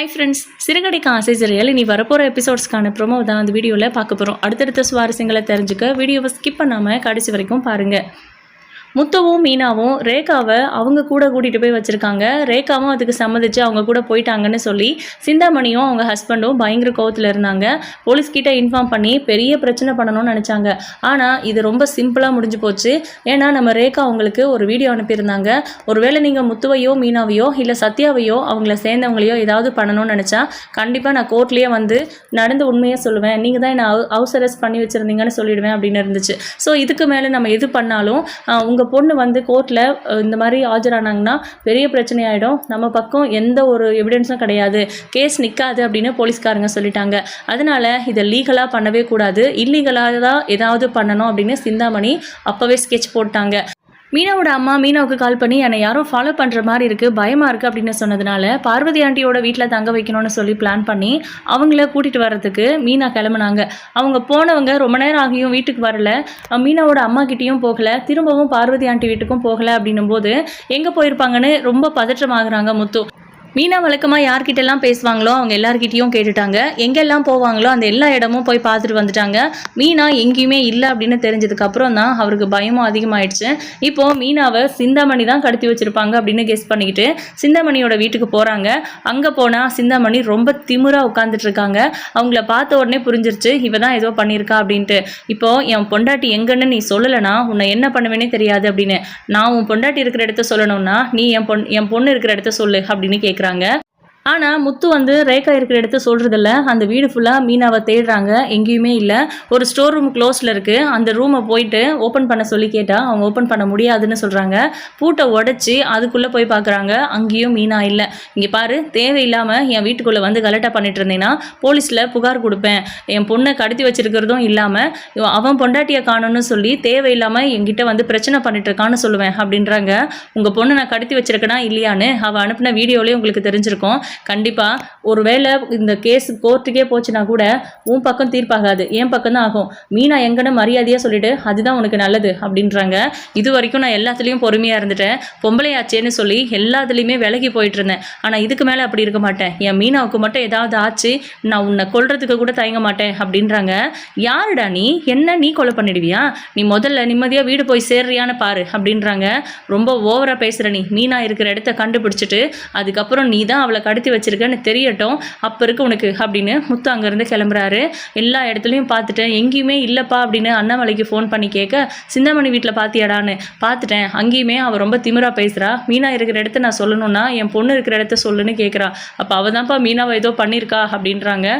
Hi friends, சிறுகடைக்கு ஆசை serial இனி வரப்போகிற எபிசோட்ஸ்க்கான ப்ரோமோ தான் அந்த வீடியோவில் பார்க்க போகிறோம். அடுத்தடுத்த சுவாரஸ்யங்களை தெரிஞ்சுக்க வீடியோவை ஸ்கிப் பண்ணாமல் கடைசி வரைக்கும் பாருங்கள். முத்துவும் மீனாவும் ரேகாவை அவங்க கூட கூட்டிகிட்டு போய் வச்சுருக்காங்க. ரேகாவும் அதுக்கு சம்மதிச்சு அவங்க கூட போயிட்டாங்கன்னு சொல்லி சிந்தாமணியும் அவங்க ஹஸ்பண்டும் பயங்கர கோவத்தில் இருந்தாங்க. போலீஸ்கிட்ட இன்ஃபார்ம் பண்ணி பெரிய பிரச்சனை பண்ணணும்னு நினச்சாங்க. ஆனால் இது ரொம்ப சிம்பிளாக முடிஞ்சு போச்சு. ஏன்னா நம்ம ரேகா அவங்களுக்கு ஒரு வீடியோ அனுப்பியிருந்தாங்க. ஒருவேளை நீங்கள் முத்துவையோ மீனாவையோ இல்லை சத்யாவையோ அவங்கள சேர்ந்தவங்களையோ ஏதாவது பண்ணணும்னு நினச்சா கண்டிப்பாக நான் கோர்ட்லேயே வந்து நடந்து உண்மையாக சொல்லுவேன். நீங்கள் தான் என்னை ஹவுஸ் அரெஸ்ட் பண்ணி வச்சுருந்தீங்கன்னு சொல்லிவிடுவேன் அப்படின்னு இருந்துச்சு. ஸோ இதுக்கு மேலே நம்ம எது பண்ணாலும் உங்கள் பொண்ணு வந்து கோர்ட்டில் இந்த மாதிரி ஆஜரானாங்கன்னா பெரிய பிரச்சனை ஆகிடும். நம்ம பக்கம் எந்த ஒரு எவிடன்ஸும் கிடையாது, கேஸ் நிற்காது அப்படின்னு போலீஸ்காரங்க சொல்லிட்டாங்க. அதனால் இதை லீகலாக பண்ணவே கூடாது, இல்லீகலாக தான் ஏதாவது பண்ணணும் அப்படின்னு சிந்தாமணி அப்போவே ஸ்கெட்ச் போட்டாங்க. மீனாவோட அம்மா மீனாவுக்கு கால் பண்ணி என்னை யாரும் ஃபாலோ பண்ணுற மாதிரி இருக்குது, பயமாக இருக்குது அப்படின்னு சொன்னதுனால பார்வதி ஆண்டியோட வீட்டில் தங்க வைக்கணும்னு சொல்லி பிளான் பண்ணி அவங்கள கூட்டிகிட்டு வர்றதுக்கு மீனா கிளம்புனாங்க. அவங்க போனவங்க ரொம்ப நேரம் ஆகியும் வீட்டுக்கு வரல. மீனாவோட அம்மா கிட்டேயும் போகலை, திரும்பவும் பார்வதி ஆண்டி வீட்டுக்கும் போகலை அப்படின்னும் போது எங்கே போயிருப்பாங்கன்னு ரொம்ப பதற்றமாகறாங்க முத்து. மீனா வழக்கமாக யார்கிட்டெல்லாம் பேசுவாங்களோ அவங்க எல்லார்கிட்டையும் கேட்டுட்டாங்க. எங்கெல்லாம் போவாங்களோ அந்த எல்லா இடமும் போய் பார்த்துட்டு வந்துட்டாங்க. மீனா எங்கேயுமே இல்லை அப்படின்னு தெரிஞ்சதுக்கப்புறம் தான் அவருக்கு பயமும் அதிகமாகிடுச்சு. இப்போது மீனாவை சிந்தாமணி தான் கடத்தி வச்சுருப்பாங்க அப்படின்னு கெஸ் பண்ணிக்கிட்டு சிந்தாமணியோட வீட்டுக்கு போகிறாங்க. அங்கே போனால் சிந்தாமணி ரொம்ப திமிராக உட்காந்துட்ருக்காங்க. அவங்கள பார்த்த உடனே புரிஞ்சிருச்சு இவ தான் ஏதோ பண்ணியிருக்கா அப்படின்ட்டு. இப்போது என் பொண்டாட்டி எங்கன்னு நீ சொல்லலைனா உன்னை என்ன பண்ணுவேனே தெரியாது அப்படின்னு. நான் உன் பொண்டாட்டி இருக்கிற இடத்த சொல்லணும்னா நீ என் பொண்ணு இருக்கிற இடத்த சொல்லு அப்படின்னு கேட்குறாங்க. ஆனால் முத்து வந்து ரேகா இருக்கிற இடத்த சொல்கிறதில்ல. அந்த வீடு ஃபுல்லாக மீனாவை தேடுறாங்க, எங்கேயுமே இல்லை. ஒரு ஸ்டோர் ரூம் க்ளோஸில் இருக்குது, அந்த ரூமை போயிட்டு ஓப்பன் பண்ண சொல்லி கேட்டால் அவங்க ஓப்பன் பண்ண முடியாதுன்னு சொல்கிறாங்க. பூட்டை உடச்சி அதுக்குள்ளே போய் பார்க்குறாங்க, அங்கேயும் மீனா இல்லை. இங்கே பாரு, தேவையில்லாமல் என் வீட்டுக்குள்ளே வந்து கலட்டா பண்ணிட்டு இருந்தேன்னா போலீஸில் புகார் கொடுப்பேன். என் பொண்ணை கடத்தி வச்சிருக்கிறதும் இல்லாமல் அவன் பொண்டாட்டியை காணும்னு சொல்லி தேவையில்லாமல் என்கிட்ட வந்து பிரச்சனை பண்ணிட்டு இருக்கான்னு சொல்லுவேன் அப்படின்றாங்க. உங்கள் பொண்ணை நான் கடத்தி வச்சிருக்கேனா இல்லையான்னு அவள் அனுப்பின வீடியோலேயே உங்களுக்கு தெரிஞ்சிருக்கும். கண்டிப்பாக ஒருவேளை இந்த கேஸ் கோர்ட்டுக்கே போச்சுன்னா கூட உன் பக்கம் தீர்ப்பாகாது, என் பக்கம் தான் ஆகும். மீனா எங்கன்னு மரியாதையாக சொல்லிட்டு அதுதான் உனக்கு நல்லது அப்படின்றாங்க. இது வரைக்கும் நான் எல்லாத்துலேயும் பொறுமையாக இருந்துட்டேன், பொம்பளையாச்சேன்னு சொல்லி எல்லாத்துலேயுமே விலகி போயிட்டு இருந்தேன். ஆனால் இதுக்கு மேலே அப்படி இருக்க மாட்டேன். என் மீனாவுக்கு மட்டும் ஏதாவது ஆச்சு நான் உன்னை கொல்றதுக்கு கூட தயங்க மாட்டேன் அப்படின்றாங்க. யாருடா நீ, என்ன நீ கொலை பண்ணிடுவியா? நீ முதல்ல நிம்மதியாக வீடு போய் சேர்றியான்னு பாரு அப்படின்றாங்க. ரொம்ப ஓவராக பேசுகிற நீ. மீனா இருக்கிற இடத்த கண்டுபிடிச்சிட்டு அதுக்கப்புறம் நீ தான் அவளை கடத்தி வச்சிருக்கேன்னு தெரியட்டும், அப்போ இருக்கு உனக்கு அப்படின்னு முத்து அங்கேருந்து கிளம்புறாரு. எல்லா இடத்துலையும் பார்த்துட்டேன், எங்கேயுமே இல்லைப்பா அப்படின்னு அண்ணாமலைக்கு ஃபோன் பண்ணி கேட்க சிந்தாமணி வீட்டில் பார்த்தியாடான்னு. பார்த்துட்டேன், அங்கேயுமே அவள் ரொம்ப திமிரா பேசுகிறா. மீனா இருக்கிற இடத்த நான் சொல்லணும்னா என் பொண்ணு இருக்கிற இடத்த சொல்லுன்னு கேட்குறா. அப்போ அவள் தான்ப்பா மீனாவை ஏதோ பண்ணியிருக்கா அப்படின்றாங்க.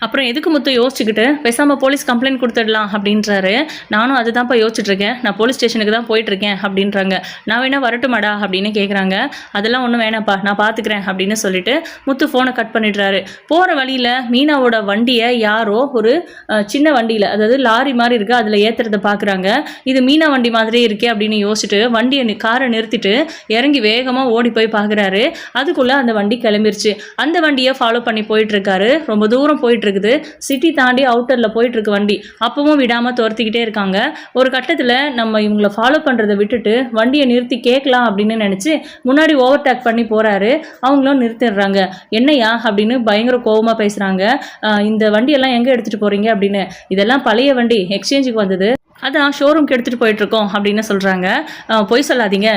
அப்புறம் எதுக்கு முத்து யோசிச்சுக்கிட்டு பேசாமல் போலீஸ் கம்ப்ளைண்ட் கொடுத்துடலாம் அப்படின்றாரு. நானும் அதுதான்ப்பா யோசிச்சுட்ருக்கேன், நான் போலீஸ் ஸ்டேஷனுக்கு தான் போயிட்டுருக்கேன் அப்படின்றாங்க. நான் வேணா வரட்டுமாடா அப்படின்னு கேட்குறாங்க. அதெல்லாம் ஒன்றும் வேணாப்பா, நான் பார்த்துக்கிறேன் அப்படின்னு சொல்லிட்டு முத்து ஃபோனை கட் பண்ணிடுறாரு. போகிற வழியில் மீனாவோட வண்டியை யாரோ ஒரு சின்ன வண்டியில், அதாவது லாரி மாதிரி இருக்குது, அதில் ஏற்றுறதை பார்க்குறாங்க. இது மீனா வண்டி மாதிரியே இருக்கே அப்படின்னு யோசிச்சுட்டு வண்டியை காரை நிறுத்திட்டு இறங்கி வேகமாக ஓடி போய் பார்க்குறாரு. அதுக்குள்ளே அந்த வண்டி கிளம்பிருச்சு. அந்த வண்டியை ஃபாலோ பண்ணி போயிட்டுருக்காரு. ரொம்ப தூரம் போயிட்டு இருக்குது, சிட்டி தாண்டி அவுட்டரில் போயிட்டு இருக்கு வண்டி. அப்பவும் விடாமல் துரத்திக்கிட்டே இருக்காங்க. ஒரு கட்டத்தில் நம்ம இவங்களை ஃபாலோ பண்ணுறதை விட்டுட்டு வண்டியை நிறுத்தி கேட்கலாம் அப்படின்னு நினச்சி முன்னாடி ஓவர்டேக் பண்ணி போகிறாரு. அவங்களும் நிறுத்திடுறாங்க. என்னையா அப்படின்னு பயங்கர கோபமாக பேசுகிறாங்க. இந்த வண்டியெல்லாம் எங்கே எடுத்துகிட்டு போகிறீங்க அப்படின்னு. இதெல்லாம் பழைய வண்டி, எக்ஸ்சேஞ்சுக்கு வந்தது, அதான் ஷோரூம்க்கு எடுத்துகிட்டு போயிட்டுருக்கோம் அப்படின்னு சொல்கிறாங்க. பொய் சொல்லாதீங்க,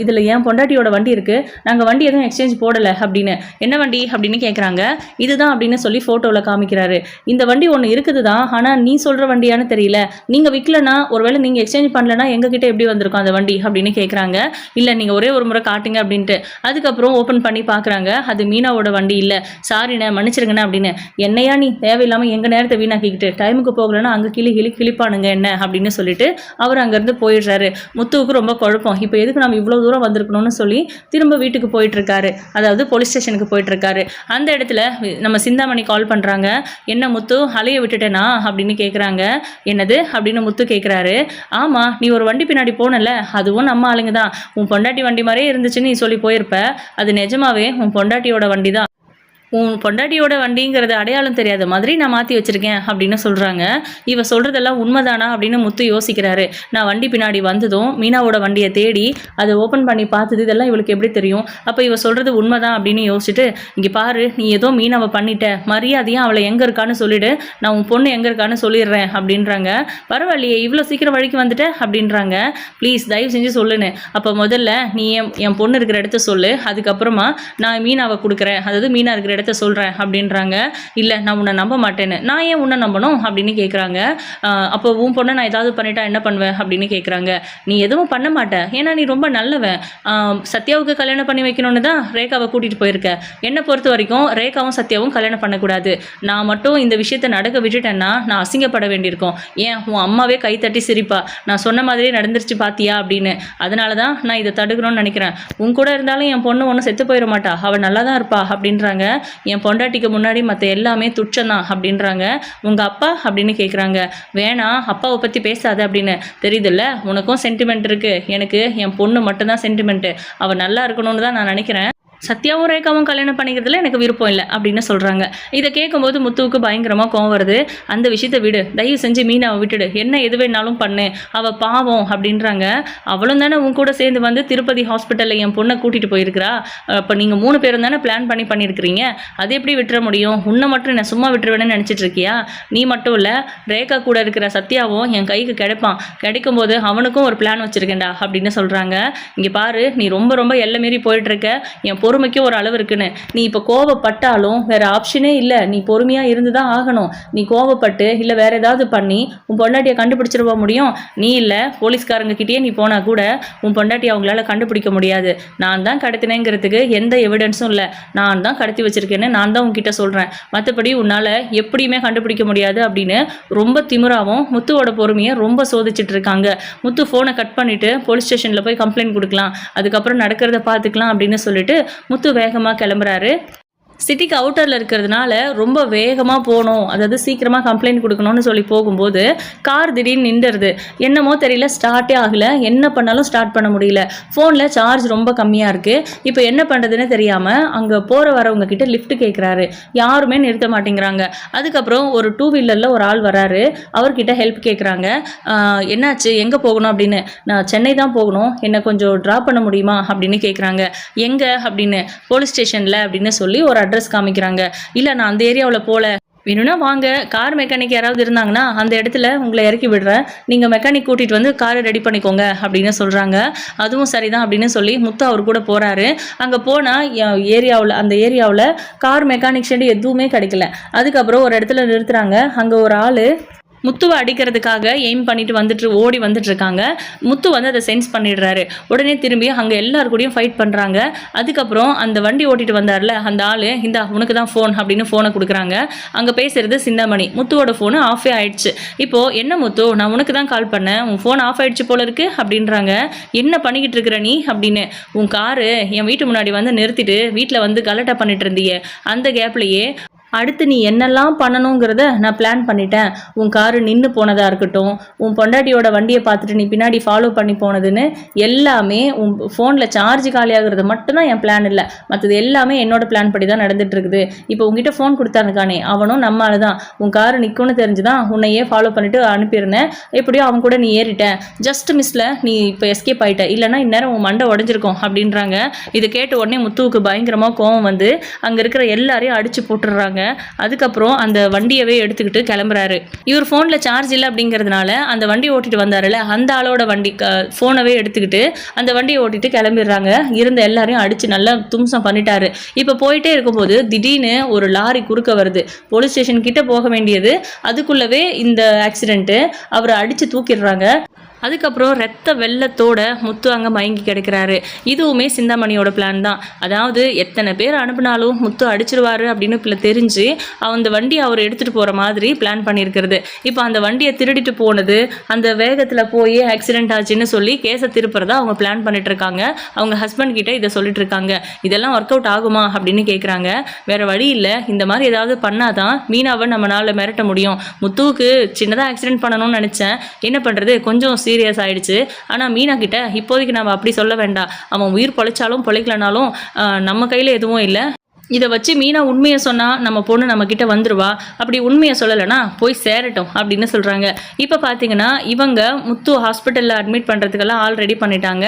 இதில் என் பொண்டாட்டியோட வண்டி இருக்குது, நாங்கள் வண்டி எதுவும் எக்ஸ்சேஞ்ச் போடலை அப்படின்னு. என்ன வண்டி அப்படின்னு கேட்குறாங்க. இதுதான் அப்படின்னு சொல்லி ஃபோட்டோவில் காமிக்கிறாரு. இந்த வண்டி ஒன்று இருக்குது தான், ஆனால் நீ சொல்கிற வண்டியானு தெரியல, நீங்கள் விற்கலன்னா ஒருவேளை நீங்கள் எக்ஸ்சேஞ்ச் பண்ணலன்னா எங்ககிட்ட எப்படி வந்திருக்கோம் அந்த வண்டி அப்படின்னு கேட்குறாங்க. இல்லை நீங்கள் ஒரே ஒரு முறை காட்டுங்க அப்படின்ட்டு. அதுக்கப்புறம் ஓப்பன் பண்ணி பார்க்குறாங்க. அது மீனாவோட வண்டி இல்லை, சாரிண்ணே மன்னிச்சிருங்கண்ணே அப்படின்னு. என்னையா நீ தேவையில்லாமல் எங்கள் நேரத்தை வீணாக்கிக்கிட்டு டைமுக்கு போகலன்னா அங்கே கிளிப்பானுங்க என்ன அப்படின்னு சொல்லிட்டு அவர் அங்கேருந்து போயிடுறாரு. முத்துவுக்கு ரொம்ப குழப்பம், இப்போ எதுக்கு நம்ம இவ்வளோ தூரம் வந்திருக்கணும்னு சொல்லி திரும்ப வீட்டுக்கு போயிட்டு இருக்காரு, அதாவது போலீஸ் ஸ்டேஷனுக்கு போயிட்டு இருக்காரு. அந்த இடத்துல நம்ம சிந்தாமணி கால் பண்ணுறாங்க. என்ன முத்து அலைய விட்டுட்டேனா அப்படின்னு கேட்குறாங்க. என்னது அப்படின்னு முத்து கேட்குறாரு. ஆமாம், நீ ஒரு வண்டி பின்னாடி போனல, அதுவும் நம்ம ஆளுங்க தான். உன் பொண்டாட்டி வண்டி மாதிரியே இருந்துச்சுன்னு நீ சொல்லி போயிருப்ப, அது நிஜமாவே உன் பொண்டாட்டியோட வண்டி தான். உன் பொண்டாட்டியோட வண்டிங்கிறது அடையாளம் தெரியாத மாதிரி நான் மாற்றி வச்சுருக்கேன் அப்படின்னு சொல்கிறாங்க. இவ சொல்கிறதெல்லாம் உண்மைதானா அப்படின்னு முத்து யோசிக்கிறாரு. நான் வண்டி பின்னாடி வந்ததும் மீனாவோட வண்டியை தேடி அதை ஓப்பன் பண்ணி பார்த்தது இதெல்லாம் இவளுக்கு எப்படி தெரியும்? அப்போ இவ சொல்கிறது உண்மைதான் அப்படின்னு யோசிச்சுட்டு, இங்கே பாரு, நீ ஏதோ மீனாவை பண்ணிட்ட, மரியாதையாக அவளை எங்கே இருக்கான்னு சொல்லிவிடு, நான் உன் பொண்ணு எங்கே இருக்கான்னு சொல்லிடுறேன் அப்படின்றாங்க. பரவாயில்லையே, இவ்வளோ சீக்கிரம் வழிக்கு வந்துட்ட அப்படின்றாங்க. ப்ளீஸ் தயவு செஞ்சு சொல்லுன்னு. அப்போ முதல்ல நீ என் பொண்ணு இருக்கிற இடத்த சொல்லு, அதுக்கப்புறமா நான் மீனாவை கொடுக்குறேன், அதாவது மீனா இருக்கிற இடத்த சொல்கிறேன் அப்படின்றாங்க. இல்லை, நான் உன்னை நம்ப மாட்டேன்னு. நான் ஏன் உன்னை நம்பணும் அப்படின்னு கேட்குறாங்க. அப்போ உன் பொண்ணை நான் ஏதாவது பண்ணிட்டா என்ன பண்ணுவேன் அப்படின்னு கேட்குறாங்க. நீ எதுவும் பண்ண மாட்டேன், ஏன்னா நீ ரொம்ப நல்லவன். சத்யாவுக்கு கல்யாணம் பண்ணி வைக்கணும்னு தான் ரேகாவை கூட்டிகிட்டு போயிருக்க. என்னை பொறுத்த வரைக்கும் ரேகாவும் சத்யாவும் கல்யாணம் பண்ணக்கூடாது. நான் மட்டும் இந்த விஷயத்தை நடக்க விட்டுட்டேன்னா நான் அசிங்கப்பட வேண்டியிருக்கோம். ஏன் உன் அம்மாவே கை தட்டி சிரிப்பா, நான் சொன்ன மாதிரியே நடந்துருச்சு பாத்தியா அப்படின்னு. அதனால தான் நான் இதை தடுக்கணும்னு நினைக்கிறேன். உன் கூட இருந்தாலும் என் பொண்ணு ஒன்றும் செத்து போயிட மாட்டா, அவள் நல்லா தான் இருப்பா அப்படின்றாங்க. என் பொண்டாட்டிக்கு முன்னாடி மற்ற எல்லாமே துச்சம்தான் அப்படின்றாங்க. உங்கள் அப்பா அப்படின்னு கேட்குறாங்க. வேணாம், அப்பாவை பற்றி பேசாத அப்படின்னு. தெரியுதுல்ல, உனக்கும் சென்டிமெண்ட் இருக்குது, எனக்கு என் பொண்ணு மட்டும்தான் சென்டிமெண்ட்டு. அவள் நல்லா இருக்கணும்னு தான் நான் நினைக்கிறேன். சத்யாவும் ரேகாவும் கல்யாணம் பண்ணிக்கிறதுல எனக்கு விருப்பம் இல்லை அப்படின்னு சொல்கிறாங்க. இதை கேட்கும்போது முத்துவுக்கு பயங்கரமாக கோவம் வருது. அந்த விஷயத்தை விடு, தயவு செஞ்சு மீனாவை விட்டுடு, என்ன எது வேணாலும் பண்ணு, அவள் பாவம் அப்படின்றாங்க. அவளும் தானே உன் கூட சேர்ந்து வந்து திருப்பதி ஹாஸ்பிட்டலில் என் பொண்ணை கூட்டிகிட்டு போயிருக்கிறா. அப்போ நீங்கள் 3 பேரும் தானே பிளான் பண்ணியிருக்கிறீங்க. அது எப்படி விட்டுற முடியும்? உன்னை மட்டும் நான் சும்மா விட்டுருவேன்னு நினச்சிட்டு இருக்கியா? நீ மட்டும் இல்லை, ரேகா கூட இருக்கிற சத்யாவும் என் கைக்கு கிடைக்கும்போது அவனுக்கும் ஒரு பிளான் வச்சுருக்கேன்டா அப்படின்னு சொல்கிறாங்க. இங்கே பாரு, நீ ரொம்ப ரொம்ப எல்லை மீறி போயிட்டுருக்க. என் பொறுமைக்கு ஒரு அளவு இருக்குன்னு. நீ இப்போ கோவப்பட்டாலும் வேற ஆப்ஷனே இல்லை, நீ பொறுமையாக இருந்து தான் ஆகணும். நீ கோவப்பட்டு இல்லை வேற ஏதாவது பண்ணி உன் பொண்டாட்டியை கண்டுபிடிச்சிருவ முடியும். நீ இல்லை, போலீஸ்காரங்க கிட்டேயே நீ போனால் கூட உன் பொண்டாட்டியை அவங்களால கண்டுபிடிக்க முடியாது. நான் தான் கடத்தினேங்கிறதுக்கு எந்த எவிடன்ஸும் இல்லை. நான் தான் கடத்தி வச்சிருக்கேன்னு நான் தான் உன்கிட்ட சொல்கிறேன். மற்றபடி உன்னால் எப்படியுமே கண்டுபிடிக்க முடியாது அப்படின்னு ரொம்ப திமிராவும் முத்துவோட பொறுமையை ரொம்ப சோதிச்சுட்டு இருக்காங்க. முத்து ஃபோனை கட் பண்ணிவிட்டு போலீஸ் ஸ்டேஷனில் போய் கம்ப்ளைண்ட் கொடுக்கலாம், அதுக்கப்புறம் நடக்கிறத பார்த்துக்கலாம் அப்படின்னு சொல்லிட்டு முத்து வேகமாக கிளம்புறாரு. சிட்டிக்கு அவுட்டரில் இருக்கிறதுனால ரொம்ப வேகமாக போகணும், அதாவது சீக்கிரமாக கம்ப்ளைண்ட் கொடுக்கணும்னு சொல்லி போகும்போது கார் திடீர்னு நின்றுடுது. என்னமோ தெரியல, ஸ்டார்ட்டே ஆகலை. என்ன பண்ணாலும் ஸ்டார்ட் பண்ண முடியல. ஃபோனில் சார்ஜ் ரொம்ப கம்மியாக இருக்குது. இப்போ என்ன பண்ணுறதுன்னு தெரியாமல் அங்கே போகிற வரவங்க கிட்ட லிஃப்ட் கேட்குறாரு. யாருமே நிறுத்த மாட்டேங்கிறாங்க. அதுக்கப்புறம் ஒரு 2 வீலரில் ஒரு ஆள் வராரு. அவர்கிட்ட ஹெல்ப் கேட்குறாங்க. என்னாச்சு, எங்கே போகணும் அப்படின்னு. நான் சென்னை தான் போகணும், என்னை கொஞ்சம் ட்ராப் பண்ண முடியுமா அப்படின்னு கேட்குறாங்க. எங்கே அப்படின்னு. போலீஸ் ஸ்டேஷனில் அப்படின்னு சொல்லி ஒரு அட்ரஸ் காமிக்கிறாங்க. இல்லை, நான் அந்த ஏரியாவில் போகல, வேணும்னா வாங்க, கார் மெக்கானிக் யாராவது இருந்தாங்கன்னா அந்த இடத்துல உங்களை இறக்கி விடுறேன், நீங்கள் மெக்கானிக் கூட்டிகிட்டு வந்து காரை ரெடி பண்ணிக்கோங்க அப்படின்னு சொல்கிறாங்க. அதுவும் சரிதான் அப்படின்னு சொல்லி முத்து அவர் கூட போகிறாரு. அங்கே போனால் அந்த ஏரியாவில் கார் மெக்கானிக் ஷெட் எதுவுமே கிடைக்கல. அதுக்கப்புறம் ஒரு இடத்துல நிறுத்துறாங்க. அங்கே ஒரு ஆள் முத்துவை அடிக்கிறதுக்காக எய்ம் பண்ணிட்டு ஓடி வந்துட்டு இருக்காங்க. முத்து வந்து அதை சென்ஸ் பண்ணிடுறாரு. உடனே திரும்பி அங்கே எல்லாரு கூடயும் ஃபைட் பண்ணுறாங்க. அதுக்கப்புறம் அந்த வண்டி ஓட்டிட்டு வந்தார்ல அந்த ஆள், இந்தா உனக்கு தான் ஃபோன் அப்படின்னு ஃபோனை கொடுக்குறாங்க. அங்கே பேசுறது சிந்தாமணி. முத்துவோட ஃபோனு ஆஃபே ஆயிடுச்சு. இப்போது என்ன முத்து, நான் உனக்கு தான் கால் பண்ணேன், உன் ஃபோன் ஆஃப் ஆயிடுச்சு போல இருக்கு அப்படின்றாங்க. என்ன பண்ணிக்கிட்டு இருக்கிற நீ அப்படின்னு. உன் காரு என் வீட்டு முன்னாடி வந்து நிறுத்திட்டு வீட்டில் வந்து கலட்டா பண்ணிட்டு இருந்தீங்க. அந்த கேப்லேயே அடுத்து நீ என்னெல்லாம் பண்ணணுங்கிறத நான் பிளான் பண்ணிட்டேன். உன் காரு நின்று போனதாக இருக்கட்டும், உன் பொண்டாட்டியோட வண்டியை பார்த்துட்டு நீ பின்னாடி ஃபாலோ பண்ணி போனதுன்னு எல்லாமே உன் ஃபோனில் சார்ஜ் காலியாகிறது மட்டும்தான் என் பிளான் இல்லை. மற்றது எல்லாமே என்னோட பிளான் படி தான் நடந்துட்டு இருக்குது. இப்போ உங்ககிட்ட ஃபோன் கொடுத்தானுக்கானே அவனும் நம்மளால தான். உன் காரு நிற்கும்னு தெரிஞ்சுதான் உன்னையே ஃபாலோ பண்ணிட்டு அனுப்பியிருந்தேன். எப்படியோ அவன் கூட நீ ஏறிட்டேன். ஜஸ்ட் மிஸ்ல நீ இப்போ எஸ்கேப் ஆகிட்ட, இல்லைனா இந்நேரம் உன் மண்டை உடஞ்சிருக்கும் அப்படின்றாங்க. இதை கேட்ட உடனே முத்துவுக்கு பயங்கரமாக கோவம் வந்து அங்கே இருக்கிற எல்லாரையும் அடிச்சு போட்டுடுறாங்க. அதுக்கப்புறம் அந்த வண்டியவே எடுத்துக்கிட்டு கிளம்புறாரு. இவர் ஃபோனில் சார்ஜ் இல்லை அப்படிங்கிறதுனால அந்த வண்டி ஓட்டிட்டு வந்தாருல அந்த ஆளோட வண்டி ஃபோனவே எடுத்துக்கிட்டு அந்த வண்டியை ஓட்டிட்டு கிளம்பிடுறாங்க. இருந்த எல்லாரையும் அடிச்சு நல்லா தும்சம் பண்ணிட்டாரு. இப்போ போயிட்டே இருக்கும்போது திடீர்னு ஒரு லாரி குறுக்க வருது. போலீஸ் ஸ்டேஷன் கிட்ட போக வேண்டியது, அதுக்குள்ளவே இந்த ஆக்சிடென்ட்டு. அவரை அடிச்சு தூக்கிடுறாங்க. அதுக்கப்புறம் ரத்த வெள்ளத்தோட முத்து அங்கே மயங்கி கிடக்கிறாரு. இதுவுமே சிந்தாமணியோட பிளான் தான். அதாவது எத்தனை பேர் அனுப்புனாலும் முத்து அடிச்சிருவாரு அப்படின்னு தெரிஞ்சு அந்த வண்டி அவர் எடுத்துகிட்டு போகிற மாதிரி பிளான் பண்ணியிருக்கிறது. இப்போ அந்த வண்டியை திருடிட்டு போனது, அந்த வேகத்தில் போய் ஆக்சிடென்ட் ஆச்சுன்னு சொல்லி கேஸை திருப்புறதா அவங்க பிளான் பண்ணிட்டு இருக்காங்க. அவங்க ஹஸ்பண்ட் கிட்ட இதை சொல்லிட்டு இருக்காங்க. இதெல்லாம் ஒர்க் அவுட் ஆகுமா அப்படின்னு கேட்குறாங்க. வேற வழி இல்லை, இந்த மாதிரி ஏதாவது பண்ணாதான் மீனாவை நம்மளால மிரட்ட முடியும். முத்துவுக்கு சின்னதாக ஆக்சிடென்ட் பண்ணணும்னு நினச்சேன், என்ன பண்ணுறது, கொஞ்சம் சீரியஸ் ஆயிடுச்சு. ஆனால் மீனா கிட்ட இப்போதைக்கு நம்ம அப்படி சொல்ல வேண்டாம், அவன் உயிர் பொழைச்சாலும் பொழைக்கலனாலும் நம்ம கையில் எதுவும் இல்லை, இதை வச்சு மீனா உண்மையை சொன்னால் நம்ம பொண்ணு நம்மக்கிட்ட வந்துடுவா, அப்படி உண்மையை சொல்லலைன்னா போய் சேரட்டும் அப்படின்னு சொல்கிறாங்க. இப்போ பார்த்தீங்கன்னா இவங்க முத்து ஹாஸ்பிட்டலில் அட்மிட் பண்ணுறதுக்கெல்லாம் ஆல் ரெடி பண்ணிட்டாங்க.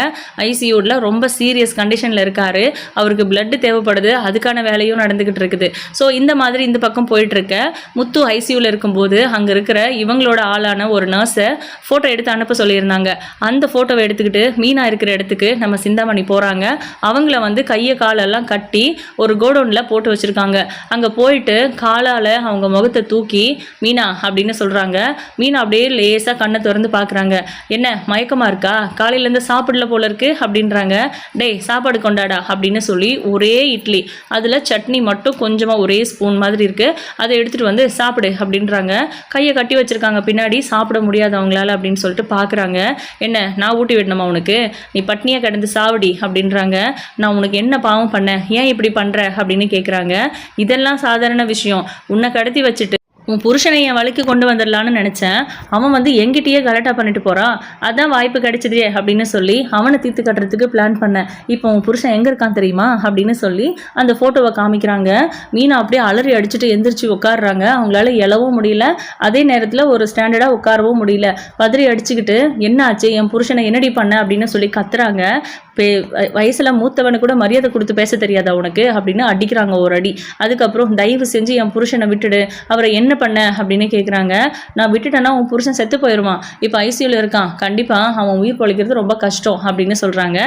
ஐசியூவில் ரொம்ப சீரியஸ் கண்டிஷனில் இருக்கார். அவருக்கு பிளட்டு தேவைப்படுது, அதுக்கான வேலையும் நடந்துக்கிட்டு இருக்குது. ஸோ இந்த மாதிரி இந்த பக்கம் போயிட்டுருக்க முத்து ஐசியூவில் இருக்கும்போது அங்கே இருக்கிற இவங்களோட ஆளான ஒரு நர்ஸை ஃபோட்டோ எடுத்து அனுப்ப சொல்லியிருந்தாங்க. அந்த ஃபோட்டோவை எடுத்துக்கிட்டு மீனா இருக்கிற இடத்துக்கு நம்ம சிந்தாமணி போகிறாங்க. அவங்கள வந்து கையை காலெல்லாம் கட்டி ஒரு கோடவுன் போட்டு வச்சிருக்காங்க. அங்க போயிட்டு காலால அவங்க முகத்தை தூக்கி மீனா அப்படின்னு சொல்றாங்க. மீனா அப்படியே லேசா கண்ணை திறந்து பாக்குறாங்க. என்ன மயக்கமா இருக்கா, காலையில இருந்து சாப்பிடல போல இருக்கு அப்படின்றாங்க. டேய் சாப்பாடு கொண்டாடா அப்படின்னு சொல்லி ஒரே இட்லி, அதுல சட்னி மட்டும் கொஞ்சமா ஒரே ஸ்பூன் மாதிரி இருக்கு, அதை எடுத்துட்டு வந்து சாப்பிடு அப்படின்றாங்க. கையை கட்டி வச்சிருக்காங்க பின்னாடி, சாப்பிட முடியாது அவங்களால அப்படின்னு சொல்லிட்டு பாக்குறாங்க. என்ன நான் ஊட்டி விடணுமா உனக்கு, நீ பட்னியா கிடந்து சாவடி அப்படின்றாங்க. நான் உனக்கு என்ன பாவம் பண்ணேன், ஏன் இப்படி பண்ற அப்படின்னு கேட்குறாங்க. இதெல்லாம் சாதாரண விஷயம், உன்னை கடத்தி வச்சுட்டு உன் புருஷனை என் வழிக்கு கொண்டு வந்துடலான்னு நினச்சேன், அவன் வந்து எங்கிட்டயே கலட்டா பண்ணிட்டு போகிறான், அதான் வாய்ப்பு கிடைச்சதே அப்படின்னு சொல்லி அவனை தீர்த்து கட்டுறதுக்கு பிளான் பண்ணேன். இப்போ உன் புருஷன் எங்கே இருக்கான் தெரியுமா அப்படின்னு சொல்லி அந்த ஃபோட்டோவை காமிக்கிறாங்க. மீனா அப்படியே அலறி அடிச்சுட்டு எந்திரிச்சு உட்காடுறாங்க. அவங்களால எழவும் முடியல, அதே நேரத்தில் ஒரு ஸ்டாண்டர்டாக உட்காரவும் முடியல. பதறி அடிச்சுக்கிட்டு என்ன ஆச்சு, என் புருஷனை என்னடி பண்ண அப்படின்னு சொல்லி கத்துறாங்க. வயசுல மூத்தவனு கூட மரியாதை கொடுத்து பேச தெரியாதா உனக்கு அப்படின்னு அடிக்கிறாங்க ஒரு அடி. அதுக்கப்புறம் தயவு செஞ்சு என் புருஷனை விட்டுடு, அவரை என்ன பண்ண அப்படின்னு கேட்குறாங்க. நான் விட்டுட்டேன்னா உன் புருஷன் செத்து போயிடுவான், இப்போ ஐசியூவில் இருக்கான், கண்டிப்பாக அவன் உயிர் பொழைக்கிறது ரொம்ப கஷ்டம் அப்படின்னு சொல்கிறாங்க.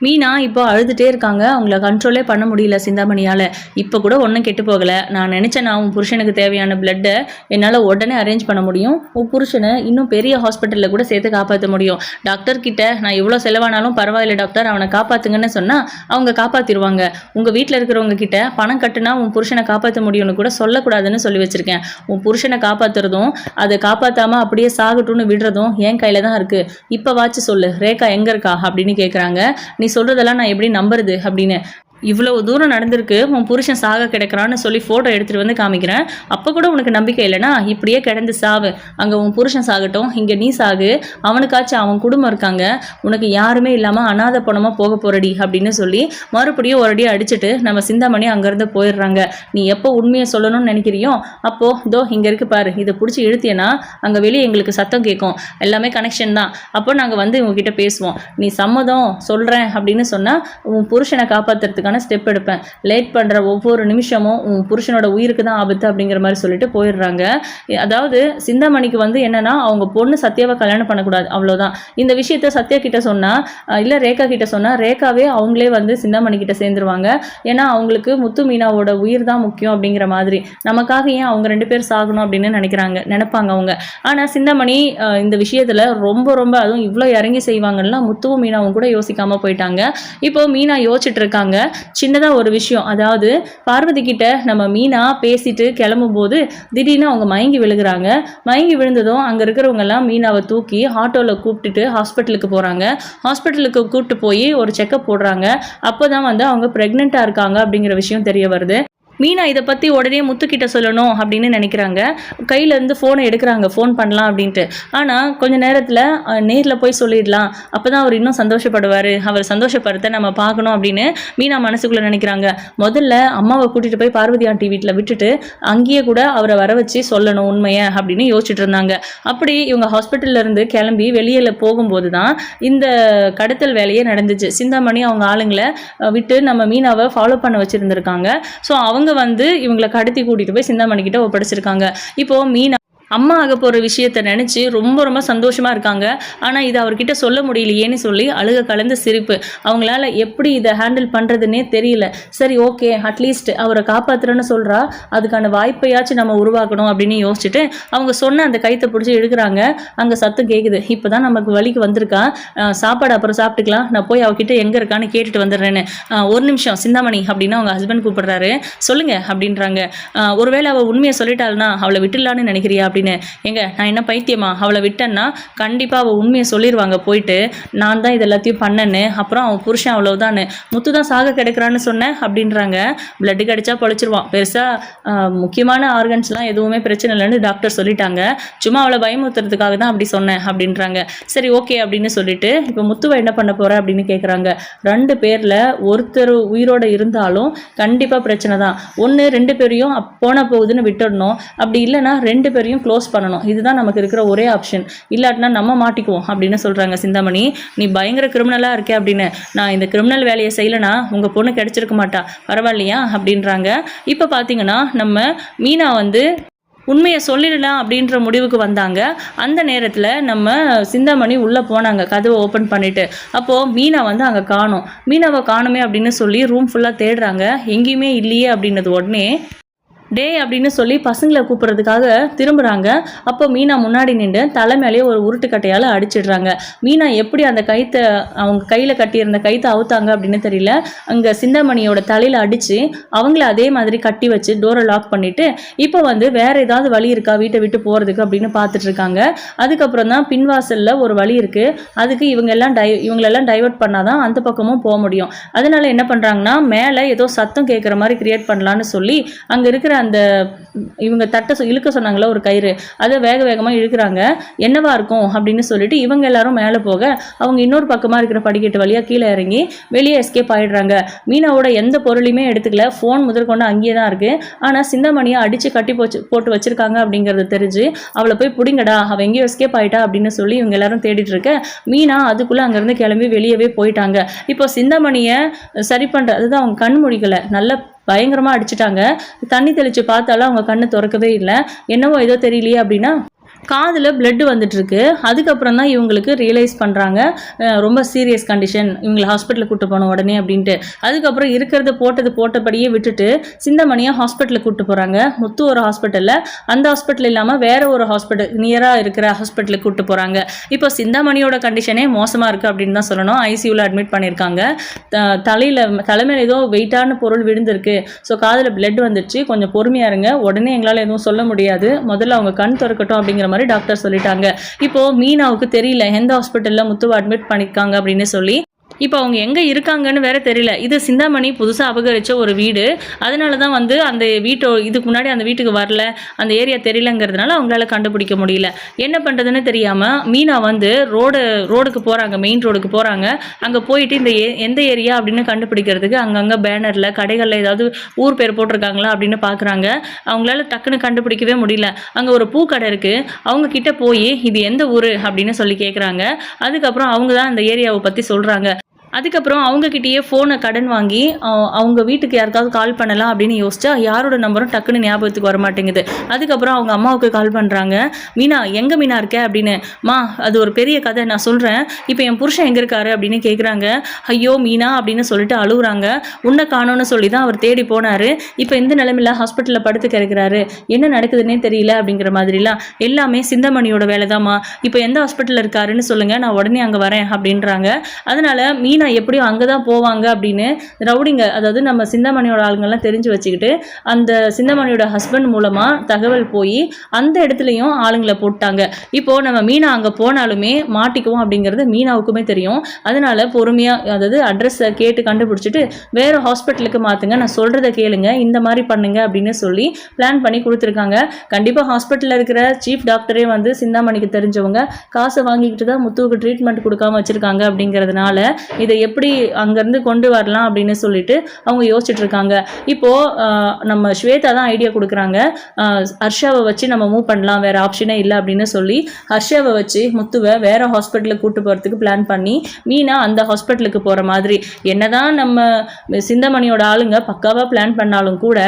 மீனா இப்போ அழுதுகிட்டே இருக்காங்க. அவங்கள கண்ட்ரோலே பண்ண முடியல சிந்தாமணியால். இப்போ கூட ஒன்றும் கெட்டு போகலை. நான் நினச்சேன் நான் உன் புருஷனுக்கு தேவையான பிளட்டை என்னால் உடனே அரேஞ்ச் பண்ண முடியும், உன் புருஷனை இன்னும் பெரிய ஹாஸ்பிட்டலில் கூட சேர்த்து காப்பாற்ற முடியும். டாக்டர்கிட்ட நான் எவ்வளோ செலவானாலும் பரவாயில்ல டாக்டர், அவனை காப்பாற்றுங்கன்னு சொன்னால் அவங்க காப்பாற்றிடுவாங்க. உங்கள் வீட்டில் இருக்கிறவங்க கிட்ட பணம் கட்டுனா உன் புருஷனை காப்பாற்ற முடியும்னு கூட சொல்லக்கூடாதுன்னு சொல்லி வச்சுருக்கேன். உன் புருஷனை காப்பாற்றுறதும் அதை காப்பாற்றாமல் அப்படியே சாகட்டும்னு விடுறதும் என் கையில் தான் இருக்குது. இப்போ வாச்சு சொல்லு, ரேகா எங்கே இருக்கா அப்படின்னு கேட்குறாங்க. நீ சொல்றதெல்லாம் நான் எப்படி நம்புறது அப்படின்னு. இவ்வளவு தூரம் நடந்திருக்கு, உன் புருஷன் சாக கிடக்கிறான்னு சொல்லி ஃபோட்டோ எடுத்துகிட்டு வந்து காமிக்கிறேன். அப்போ கூட உனக்கு நம்பிக்கை இல்லைனா இப்படியே கிடந்து சாவு, அங்கே உன் புருஷன் சாகட்டும், இங்கே நீ சாகு, அவனுக்காச்சும் அவன் குடும்பம் இருக்காங்க, உனக்கு யாருமே இல்லாமல் அனாதை பணமாக போக போறடி அப்படின்னு சொல்லி மறுபடியும் ஒரு அடி அடிச்சுட்டு நம்ம சிந்தாமணி அங்கேருந்து போயிடுறாங்க. நீ எப்போ உண்மையை சொல்லணும்னு நினைக்கிறியோ அப்போ இதோ இங்கே இருக்கு பாரு, இதை பிடிச்சி இழுத்தியனா அங்கே வெளியே எங்களுக்கு சத்தம் கேட்கும், எல்லாமே கனெக்ஷன் தான், அப்போ நாங்கள் வந்து உங்ககிட்ட பேசுவோம். நீ சம்மதம் சொல்கிறேன் அப்படின்னு சொன்னால் உன் புருஷனை காப்பாற்றுறதுக்கான ஸ்டெப் எடுப்பேன். லேட் பண்ற ஒவ்வொரு நிமிஷமும் உன் புருஷனோட உயிருக்கு தான் ஆபத்து அப்படிங்கிற மாதிரி சொல்லிட்டு போயிடுறாங்க. அதாவது சிந்தாமணிக்கு வந்து என்னன்னா அவங்க பொண்ணு சத்யாவை கல்யாணம் பண்ணக்கூடாது, அவ்வளோதான். இந்த விஷயத்த சத்யா கிட்ட சொன்னா இல்லை ரேகா கிட்ட சொன்னா ரேகாவே அவங்களே வந்து சிந்தாமணி கிட்ட சேர்ந்துருவாங்க. ஏன்னா அவங்களுக்கு முத்து மீனாவோட உயிர் தான் முக்கியம் அப்படிங்கிற மாதிரி. நமக்காக ஏன் அவங்க 2 பேர் சாகணும் அப்படின்னு நினைப்பாங்க அவங்க. ஆனால் சிந்தாமணி இந்த விஷயத்துல ரொம்ப ரொம்ப அதுவும் இவ்வளோ இறங்கி செய்வாங்கன்னா முத்துவும் மீனாவும் கூட யோசிக்காம போயிட்டாங்க. இப்போ மீனா யோசிச்சுட்டு இருக்காங்க. சின்னதாக ஒரு விஷயம், அதாவது பார்வதி கிட்ட நம்ம மீனா பேசிட்டு கிளம்பும் போது திடீர்னு அவங்க மயங்கி விழுகிறாங்க. மயங்கி விழுந்ததும் அங்கே இருக்கிறவங்க எல்லாம் மீனாவை தூக்கி ஆட்டோவில் கூப்பிட்டுட்டு ஹாஸ்பிட்டலுக்கு போகிறாங்க. ஹாஸ்பிட்டலுக்கு கூப்பிட்டு போய் ஒரு செக்கப் போடுறாங்க. அப்போ தான் வந்து அவங்க ப்ரெக்னெண்ட்டாக இருக்காங்க அப்படிங்கிற விஷயம் தெரிய வருது. மீனா இதை பற்றி உடனே முத்துக்கிட்ட சொல்லணும் அப்படின்னு நினைக்கிறாங்க. கையிலேருந்து ஃபோனை எடுக்கிறாங்க, ஃபோன் பண்ணலாம் அப்படின்ட்டு. ஆனால் கொஞ்சம் நேரத்தில் நேரில் போய் சொல்லிடலாம், அப்போ தான் அவர் இன்னும் சந்தோஷப்படுவார், அவர் சந்தோஷப்படுத்த நம்ம பார்க்கணும் அப்படின்னு மீனா மனசுக்குள்ளே நினைக்கிறாங்க. முதல்ல அம்மாவை கூட்டிகிட்டு போய் பார்வதி ஆண்டி வீட்டில் விட்டுட்டு அங்கேயே கூட அவரை வர வச்சு சொல்லணும் உண்மையை அப்படின்னு யோசிச்சுட்டு இருந்தாங்க. அப்படி இவங்க ஹாஸ்பிட்டல்லேருந்து கிளம்பி வெளியில் போகும்போது தான் இந்த கடத்தல் வேலையே நடந்துச்சு. சிந்தாமணி அவங்க ஆளுங்களை விட்டு நம்ம மீனாவை ஃபாலோ பண்ண வச்சுருந்துருக்காங்க. ஸோ அவங்க வந்து இவங்களை கடத்தி கூட்டிட்டு போய் சிந்தாமணி கிட்ட ஒப்படைச்சிருக்காங்க. இப்போ மீனா அம்மா ஆக போகிற விஷயத்தை நினச்சி ரொம்ப ரொம்ப சந்தோஷமாக இருக்காங்க. ஆனால் இதை அவர்கிட்ட சொல்ல முடியலையேன்னு சொல்லி அழுக கலந்து சிரிப்பு. அவங்களால எப்படி இதை ஹேண்டில் பண்ணுறதுன்னே தெரியல. சரி ஓகே, அட்லீஸ்ட் அவரை காப்பாற்றுறேன்னு சொல்கிறா, அதுக்கான வாய்ப்பையாச்சும் நம்ம உருவாக்கணும் அப்படின்னு யோசிச்சுட்டு அவங்க சொன்ன அந்த கைத்தை பிடிச்சி இழுக்கிறாங்க. அங்கே சத்தம் கேட்குது. இப்போ தான் நமக்கு வழிக்கு வந்திருக்கா, சாப்பாடு அப்புறம் சாப்பிட்டுக்கலாம், நான் போய் அவகிட்ட எங்கே இருக்கான்னு கேட்டுட்டு வந்துடுறேன்னு. ஒரு நிமிஷம் சிந்தாமணி அப்படின்னு அவங்க ஹஸ்பண்ட் கூப்பிடுறாரு. சொல்லுங்க அப்படின்றாங்க. ஒருவேளை அவள் உண்மையை சொல்லிட்டாள்னா அவளை விட்டுடலான்னு நினைக்கிறியா அப்படின்னு அப்படின்னு. எங்க நான் என்ன பைத்தியமா, அவளை விட்டேன்னா கண்டிப்பாக அவள் உண்மையை சொல்லிடுவாங்க போயிட்டு, நான் தான் இது எல்லாத்தையும் பண்ணேன்னு, அப்புறம் அவன் புருஷன் அவ்வளோதான்னு, முத்து தான் சாக கிடைக்கிறான்னு சொன்னேன் அப்படின்றாங்க. பிளட்டு கிடைச்சா பொழைச்சிருவான், பெருசாக முக்கியமான ஆர்கன்ஸ்லாம் எதுவுமே பிரச்சனை இல்லைன்னு டாக்டர் சொல்லிட்டாங்க, சும்மா அவளை பயமுறுத்துறதுக்காக தான் அப்படி சொன்னேன் அப்படின்றாங்க. சரி ஓகே அப்படின்னு சொல்லிட்டு இப்போ முத்துவை என்ன பண்ண போகிற அப்படின்னு கேட்குறாங்க. 2 பேரில் ஒருத்தர் உயிரோடு இருந்தாலும் கண்டிப்பாக பிரச்சனை தான். ஒன்று 2 பேரையும் போன போகுதுன்னு விட்டுடணும், அப்படி இல்லைன்னா 2 பேரையும் க்ளோஸ் பண்ணணும். இதுதான் நமக்கு இருக்கிற ஒரே ஆப்ஷன். இல்லாட்டினா நம்ம மாட்டிக்குவோம் அப்படின்னு சொல்கிறாங்க சிந்தாமணி. நீ பயங்கர கிரிமினலாக இருக்கே அப்படின்னு. நான் இந்த கிரிமினல் வேலையை செய்யலைனா உங்கள் பொண்ணு கிடைச்சிருக்க மாட்டா, பரவாயில்லையா அப்படின்றாங்க. இப்போ பார்த்தீங்கன்னா நம்ம மீனா வந்து உண்மையை சொல்லிடலாம் அப்படின்ற முடிவுக்கு வந்தாங்க. அந்த நேரத்தில் நம்ம சிந்தாமணி உள்ளே போனாங்க கதவை ஓப்பன் பண்ணிவிட்டு. அப்போது மீனா வந்து அங்கே காணோம். மீனாவை காணுமே அப்படின்னு சொல்லி ரூம் ஃபுல்லாக தேடுறாங்க, எங்கேயுமே இல்லையே அப்படின்னது உடனே டே அப்படின்னு சொல்லி பசங்களை கூப்பிட்றதுக்காக திரும்புகிறாங்க. அப்போ மீனா முன்னாடி நின்று தலை மேலேயே ஒரு உருட்டுக்கட்டையால் அடிச்சிடுறாங்க. மீனா எப்படி அந்த கைத்தை அவங்க கையில் கட்டியிருந்த கைத்தை அவுத்தாங்க அப்படின்னு தெரியல, அங்கே சிந்தாமணியோட தலையில் அடித்து அவங்கள அதே மாதிரி கட்டி வச்சு டோரை லாக் பண்ணிவிட்டு இப்போ வந்து வேறு ஏதாவது வழி இருக்கா வீட்டை விட்டு போகிறதுக்கு அப்படின்னு பார்த்துட்ருக்காங்க. அதுக்கப்புறம் தான் பின்வாசலில் ஒரு வழி இருக்குது, அதுக்கு இவங்களெல்லாம் டைவர்ட் பண்ணால் தான் அந்த பக்கமும் போக முடியும். அதனால் என்ன பண்ணுறாங்கன்னா மேலே ஏதோ சத்தம் கேட்குற மாதிரி கிரியேட் பண்ணலான்னு சொல்லி அங்கே இருக்கிற அந்த இவங்க தட்டை இழுக்க சொன்னாங்களா ஒரு கயிறு, அதை வேக வேகமாக இழுக்கிறாங்க. என்னவா இருக்கும் அப்படின்னு சொல்லிட்டு இவங்க எல்லாரும் மேலே போக அவங்க இன்னொரு பக்கமாக இருக்கிற படிக்கட்டு வழியாக கீழே இறங்கி வெளியே எஸ்கேப் ஆகிடுறாங்க. மீனாவோட எந்த பொருளையுமே எடுத்துக்கல, ஃபோன் முதற்கொண்டு அங்கேயே தான் இருக்குது. ஆனால் சிந்தாமணியை அடித்து கட்டி போட்டு வச்சுருக்காங்க அப்படிங்கிறது தெரிஞ்சு அவளை போய் பிடிங்கடா, அவள் எங்கேயோ எஸ்கேப் ஆகிட்டா அப்படின்னு சொல்லி இவங்க எல்லாரும் தேடிட்டு இருக்க மீனா அதுக்குள்ளே அங்கேருந்து கிளம்பி வெளியவே போயிட்டாங்க. இப்போ சிந்தாமணியை சரி பண்ணுற அதுதான் அவங்க கண் முடிக்கலை, நல்ல பயங்கரமாக அடிச்சிட்டாங்க. தண்ணி தெளித்து பார்த்தாலும் அவங்க கண்ணு திறக்கவே இல்லை. என்னவோ ஏதோ தெரியலையே அப்படின்னா காதில் பிளட்டு வந்துட்டுருக்கு. அதுக்கப்புறம் தான் இவங்களுக்கு ரியலைஸ் பண்ணுறாங்க ரொம்ப சீரியஸ் கண்டிஷன், இவங்களை ஹாஸ்பிட்டலுக்கு கூப்பிட்டு போனோம் உடனே அப்படின்ட்டு. அதுக்கப்புறம் இருக்கிறத போட்டபடியே விட்டுட்டு சிந்தாமணியை ஹாஸ்பிட்டலுக்கு கூப்பிட்டு போகிறாங்க. முத்து ஒரு ஹாஸ்பிட்டலில், அந்த ஹாஸ்பிட்டல் இல்லாமல் வேறு ஒரு ஹாஸ்பிட்டல் நியராக இருக்கிற ஹாஸ்பிட்டலுக்கு கூப்பிட்டு போகிறாங்க. இப்போ சிந்தாமணியோட கண்டிஷனே மோசமாக இருக்குது அப்படின்னு தான் சொல்லணும். ஐசியூவில் அட்மிட் பண்ணியிருக்காங்க. தலைமையில் ஏதோ வெயிட்டான பொருள் விழுந்திருக்கு, ஸோ காதில் பிளட் வந்துடுச்சு, கொஞ்சம் பொறுமையாக இருங்க, உடனே எங்களால் எதுவும் சொல்ல முடியாது, முதல்ல அவங்க கண் திறக்கட்டும் அப்படிங்கிற மாதிரி டாக்டர் சொல்லிட்டாங்க. இப்போ மீனாவுக்கு தெரியல எந்த ஹாஸ்பிட்டல்ல முத்துவை அட்மிட் பண்ணிருக்காங்க அப்படின்னு சொல்லி. இப்போ அவங்க எங்கே இருக்காங்கன்னு வேற தெரியல. இது சிந்தாமணி புதுசாக அபகரித்த ஒரு வீடு, அதனால தான் வந்து அந்த இதுக்கு முன்னாடி அந்த வீட்டுக்கு வரல, அந்த ஏரியா தெரியலங்கிறதுனால அவங்களால கண்டுபிடிக்க முடியல. என்ன பண்ணுறதுன்னு தெரியாமல் மீனா வந்து ரோடுக்கு போகிறாங்க, மெயின் ரோடுக்கு போகிறாங்க. அங்கே போயிட்டு இந்த எந்த ஏரியா அப்படின்னு கண்டுபிடிக்கிறதுக்கு அங்கங்கே பேனரில் கடைகளில் ஏதாவது ஊர் பேர் போட்டிருக்காங்களா அப்படின்னு பார்க்குறாங்க. அவங்களால டக்குன்னு கண்டுபிடிக்கவே முடியல. அங்கே ஒரு பூக்கடை இருக்குது, அவங்க கிட்ட போய் இது எந்த ஊர் அப்படின்னு சொல்லி கேட்குறாங்க. அதுக்கப்புறம் அவங்க தான் அந்த ஏரியாவை பற்றி சொல்கிறாங்க. அதுக்கப்புறம் அவங்கக்கிட்டேயே ஃபோனை கடன் வாங்கி அவங்க வீட்டுக்கு யாருக்காவது கால் பண்ணலாம் அப்படின்னு யோசிச்சா யாரோட நம்பரும் டக்குன்னு ஞாபகத்துக்கு வர மாட்டேங்குது. அதுக்கப்புறம் அவங்க அம்மாவுக்கு கால் பண்ணுறாங்க. மீனா எங்கே மீனா இருக்க அப்படின்னு. மா அது ஒரு பெரிய கதை, நான் சொல்கிறேன், இப்போ என் புருஷன் எங்கே இருக்காரு அப்படின்னு கேட்குறாங்க. ஐயோ மீனா அப்படின்னு சொல்லிட்டு அழுகுறாங்க. உன்னை காணோன்னு சொல்லி தான் அவர் தேடி போனார், இப்போ இந்த நிலைமையில் ஹாஸ்பிட்டலில் படுத்து கிடக்கிறாரு, என்ன நடக்குதுன்னே தெரியல அப்படிங்கிற மாதிரிலாம். எல்லாமே சிந்தாமணியோட வேலை தான்மா, இப்போ எந்த ஹாஸ்பிட்டலில் இருக்காருன்னு சொல்லுங்கள், நான் உடனே அங்கே வரேன் அப்படின்றாங்க. அதனால் மீனா எப்படியும் அங்கே தான் போவாங்க அப்படின்னு ரவுடிங்க, அதாவது நம்ம சிந்தாமணியோட ஆளுங்கள்லாம் தெரிஞ்சு வச்சுக்கிட்டு அந்த சிந்தாமணியோட ஹஸ்பண்ட் மூலமாக தகவல் போய் அந்த இடத்துலையும் ஆளுங்களை போட்டாங்க. இப்போது நம்ம மீனா அங்கே போனாலுமே மாட்டிக்குவோம் அப்படிங்கிறது மீனாவுக்குமே தெரியும். அதனால் பொறுமையாக, அதாவது அட்ரஸை கேட்டு கண்டுபிடிச்சிட்டு வேறு ஹாஸ்பிட்டலுக்கு மாற்றுங்க, நான் சொல்கிறத கேளுங்க, இந்த மாதிரி பண்ணுங்க அப்படின்னு சொல்லி பிளான் பண்ணி கொடுத்துருக்காங்க. கண்டிப்பாக ஹாஸ்பிட்டலில் இருக்கிற சீஃப் டாக்டரே வந்து சிந்தாமணிக்கு தெரிஞ்சவங்க, காசை வாங்கிக்கிட்டு தான் முத்துவுக்கு ட்ரீட்மெண்ட் கொடுக்காம வச்சுருக்காங்க. அப்படிங்கிறதுனால இதை எப்படி அங்கேருந்து கொண்டு வரலாம் அப்படின்னு சொல்லிட்டு அவங்க யோசிச்சுட்டு இருக்காங்க. இப்போது நம்ம ஸ்வேதா தான் ஐடியா கொடுக்குறாங்க, ஹர்ஷாவை வச்சு நம்ம மூவ் பண்ணலாம், வேறு ஆப்ஷனே இல்லை அப்படின்னு சொல்லி ஹர்ஷாவை வச்சு முத்துவை வேறு ஹாஸ்பிட்டலுக்கு கூப்பிட்டு போகிறதுக்கு பிளான் பண்ணி மீனா அந்த ஹாஸ்பிட்டலுக்கு போகிற மாதிரி. என்னதான் நம்ம சிந்தாமணியோட ஆளுங்க பக்காவாக பிளான் பண்ணாலும் கூட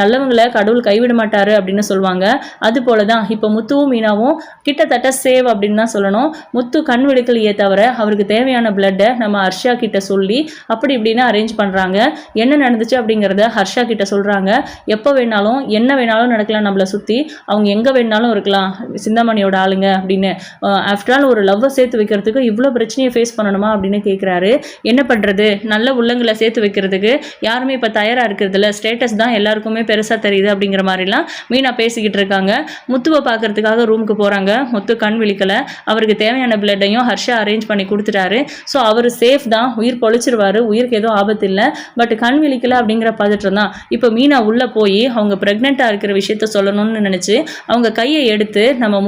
நல்லவங்களை கடவுள் கைவிட மாட்டார் அப்படின்னு சொல்லுவாங்க. அது போல தான் இப்போ முத்துவும் மீனாவும் கிட்டத்தட்ட சேவ் அப்படின்னு தான் சொல்லணும். முத்து கண் விடுக்கலையே தவிர அவருக்கு தேவையான பிளட்டை நம்ம ஹர்ஷா கிட்ட சொல்லி அப்படி இப்படின்னு அரேஞ்ச் பண்ணுறாங்க. என்ன நடந்துச்சு அப்படிங்கிறத ஹர்ஷா கிட்ட சொல்கிறாங்க. எப்போ வேணாலும் என்ன வேணாலும் நடக்கலாம், நம்மளை சுற்றி அவங்க எங்கே வேணாலும் இருக்கலாம் சிந்தாமணியோட ஆளுங்க அப்படின்னு. ஆஃப்டர் ஆல் ஒரு லவ்வை சேர்த்து வைக்கிறதுக்கு இவ்வளோ பிரச்சனையை ஃபேஸ் பண்ணணுமா அப்படின்னு கேட்குறாரு. என்ன பண்ணுறது, நல்ல உள்ளங்களை சேர்த்து வைக்கிறதுக்கு யாருமே இப்போ தயாராக இருக்கிறதில்ல, ஸ்டேட்டஸ் தான் எல்லாருக்குமே பெருசாக தெரியுது அப்படிங்கிற மாதிரிலாம் மீனா பேசிக்கிட்டு இருக்காங்க. முத்துவை பார்க்கறதுக்காக ரூமுக்கு போகிறாங்க. முத்து கண் விழிக்கலை. அவருக்கு தேவையான பிளட்டையும் ஹர்ஷா அரேஞ்ச் பண்ணி கொடுத்துட்டாரு. ஸோ அவர் சேஃப் தான், உயிர் பொழிச்சிருவார், உயிருக்கு எதுவும் ஆபத்து இல்லை. பட் கண் விழிக்கலை அப்படிங்கிற பதற்றம் தான். இப்போ மீனா உள்ளே போய் அவங்க ப்ரெக்னெண்ட்டாக இருக்கிற விஷயத்த சொல்லணும்னு நினச்சி அவங்க கையை எடுத்து நம்ம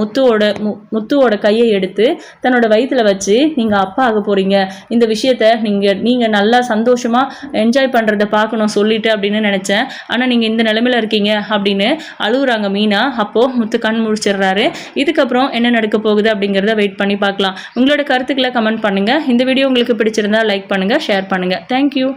முத்துவோட கையை எடுத்து தன்னோட வயிற்றுல வச்சு நீங்கள் அப்பா ஆக போகிறீங்க, இந்த விஷயத்த நீங்கள் நல்லா சந்தோஷமாக என்ஜாய் பண்ணுறத பார்க்கணும் சொல்லிட்டு அப்படின்னு நினச்சேன். ஆனால் நீங்கள் இந்த நிலைமையில் இருக்கீங்க அப்படின்னு அழுகுறாங்க மீனா. அப்போது முத்து கண் முழிச்சிடுறாரு. இதுக்கப்புறம் என்ன நடக்க போகுது அப்படிங்கிறத வெயிட் பண்ணி பார்க்கலாம். உங்களோட கருத்துக்களை கமெண்ட் பண்ணுங்கள். இந்த வீடியோ உங்களுக்கு பிடிச்சிருந்தா லைக் பண்ணுங்கள், ஷேர் பண்ணுங்கள். தேங்க்யூ.